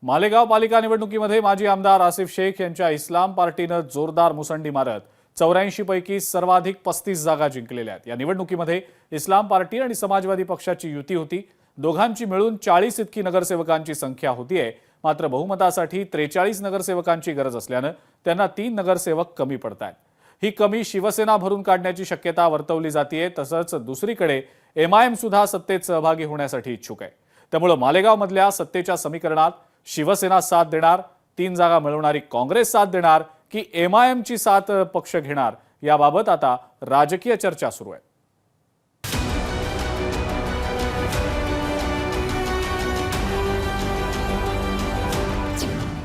मालेगाव पालिका निवडणुकीमध्ये माजी आमदार आसिफ शेख यांच्या इस्लाम पार्टीनं जोरदार मुसंडी मारत 84 पैकी सर्वाधिक 35 जागा जिंकलेल्या आहेत। या निवडणुकीमध्ये इस्लाम पार्टी आणि समाजवादी पक्षाची युती होती। दोघांची मिळून 40 इतकी नगरसेवकांची संख्या होतीये। मात्र बहुमतासाठी 43 नगरसेवकांची गरज असल्यानं त्यांना 3 नगरसेवक कमी पडतायत। ही कमी शिवसेना भरून काढण्याची शक्यता वर्तवली जाते। तसंच दुसरीकडे एमआयएम सुद्धा सत्तेत सहभागी होण्यासाठी इच्छुक आहे। त्यामुळे मालेगाव मधल्या सत्तेच्या समीकरणात शिवसेना साथ देणार, 3 जागा मिळवणारी काँग्रेस साथ देणार की एमआयएमची साथ पक्ष घेणार याबाबत आता राजकीय चर्चा सुरू आहे।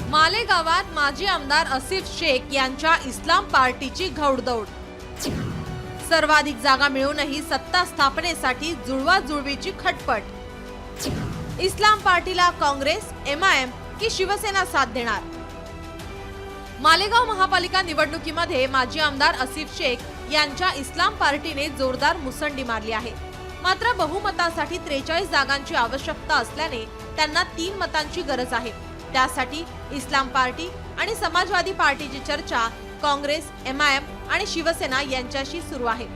मालेगावात माजी आमदार आसिफ शेख यांच्या इस्लाम पार्टीची घौडदौड। सर्वाधिक जागा मिळूनही सत्ता स्थापनेसाठी जुळवाजुळवीची खटपट। इस्लाम पार्टीला काँग्रेस, एमआयएम की शिवसेना साथ देणार? मालेगाव महापालिका निवडणुकीमध्ये माजी आमदार आसिफ शेख यांच्या इस्लाम पार्टीने जोरदार मुसंडी मारली आहे। मात्र बहुमतासाठी 43 जागांची आवश्यकता असल्याने त्यांना 3 मतांची गरज आहे। त्यासाठी इस्लाम पार्टी आणि समाजवादी पार्टीची चर्चा काँग्रेस, एमआयएम आणि शिवसेना यांच्याशी सुरू आहे।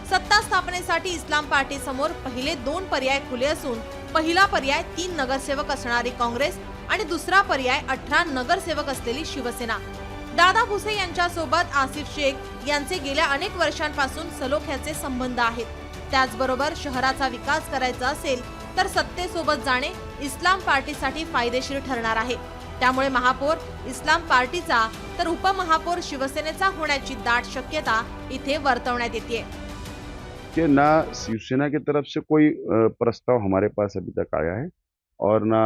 सत्ता स्थापनेसाठी इस्लाम पार्टी समोर पहिले 2 पर्याय खुले असून पहिला पर्याय 3 नगरसेवक असणारी काँग्रेस आणि दुसरा पर्याय 18 नगरसेवक असलेली शिवसेना। दादा भुसे यांच्यासोबत आसिफ शेख यांचे गेल्या अनेक वर्षांपासून सलोख्याचे संबंध आहेत। त्याचबरोबर शहराचा विकास करायचा असेल तर सत्तेसोबत जाणे इस्लाम पार्टीसाठी फायदेशीर ठरणार आहे। त्यामुळे महापौर इस्लाम पार्टीचा तर उपमहापौर शिवसेनेचा होण्याची दाट शक्यता इथे वर्तवण्यात येते कि ना शिवसेना की तरफ से कोई प्रस्ताव हमारे पास अभी तक आया है और ना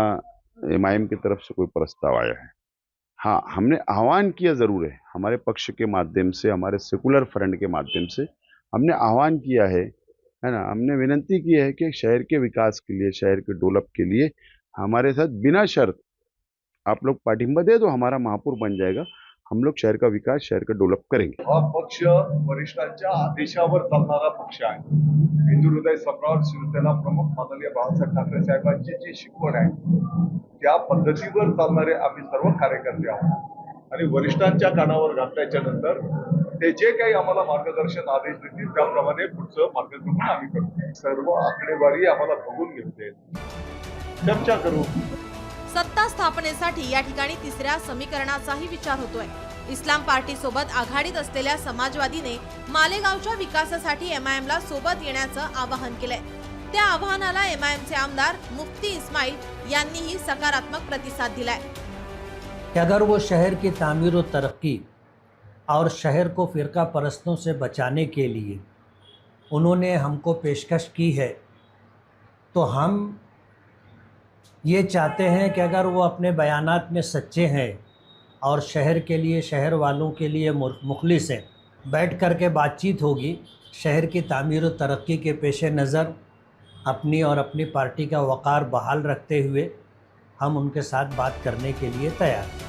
एमआईएम की तरफ से कोई प्रस्ताव आया है। हाँ, हमने आह्वान किया जरूर है, हमारे पक्ष के माध्यम से, हमारे सेकुलर फ्रंट के माध्यम से हमने आह्वान किया है ना, हमने विनती की है कि शहर के विकास के लिए, शहर के डेवलप के लिए हमारे साथ बिना शर्त आप लोग पाठिंबा दे दो, हमारा महापौर बन जाएगा, हम लोग शहर का विकास, शहर का डेवलप करेंगे। हा पक्ष वरिष्ठांच्या आदेशावर चालणारा पक्ष आहे। हिंदू हृदय सम्राट शिवसेना प्रमुख माननीय बाळासाहेब ठाकरे साहेबांची जी शिकवण आहे त्या पद्धतीवर चालणारे आम्ही सर्व कार्यकर्ते आहोत आणि वरिष्ठांच्या कानावर घातल्याच्या नंतर ते जे काही आम्हाला मार्गदर्शन आदेश देतील त्याप्रमाणे पुढचं मार्गक्रमण आम्ही करू। सर्व आकडेवारी आम्हाला बघून घेऊ दे, चर्चा करू। सत्ता स्थापनेसाठी या ठिकाणी तिसऱ्या समीकरणाचाही विचार होतोय। इस्लाम पार्टी सोबत आघाडीत असलेल्या समाजवादीने मालेगावच्या विकासासाठी एमआयएमला सोबत येण्याचं आवाहन केलंय। त्या आवाहनाला एमआयएमचे आमदार मुफ्ती इस्माइल यांनीही सकारात्मक प्रतिसाद दिलाय। अगर वो शहर की तामीर और तरक्की और शहर को फिरका परस्तों से बचाने के लिए उन्होंने हमको पेशकश की है, तो हम ये चाहते हैं कि अगर वो अपने बयानात में सच्चे हैं और शहर के लिए, शहर वालों के लिए मुखलिस हैं, बैठ कर के बातचीत होगी। शहर की तामीर और तरक्की के पेश नज़र अपनी और अपनी पार्टी का वक़ार बहाल रखते हुए हम उनके साथ बात करने के लिए तैयार हैं।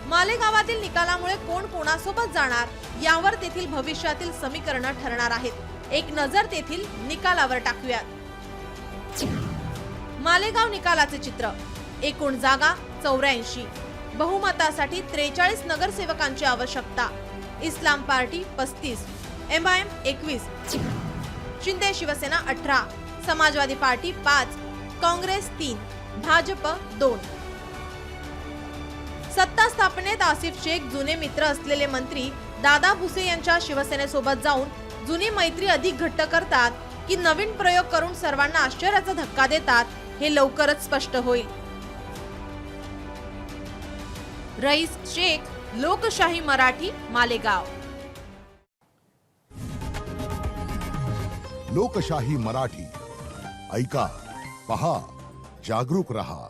मालेगावातील निकालामुळे कोण कोणासोबत जाणार यावर तेथील भविष्यातील समीकरण ठरणार आहेत। एक नजर तेथील निकालावर टाकूयात। मालेगाव निकालाचे चित्र: एकूण जागा 84, बहुमतासाठी 43 नगरसेवकांची आवश्यकता। इस्लाम पार्टी 35, एमआयएम 21, शिंदे शिवसेना 18, समाजवादी पार्टी 5, काँग्रेस 3, भाजप 2। सत्ता स्थापनेत आसिफ शेख जुने मित्र असलेले मंत्री दादा भुसे यांच्या शिवसेनेसोबत जाऊन जुनी मैत्री अधिक घट्ट करतात की नवीन प्रयोग करून सर्वांना आश्चर्याचा धक्का देतात हे लवकरच स्पष्ट होईल। रईस शेख, लोकशाही मराठी, मालेगाव। लोकशाही मराठी, ऐका, पहा, जागरूक रहा।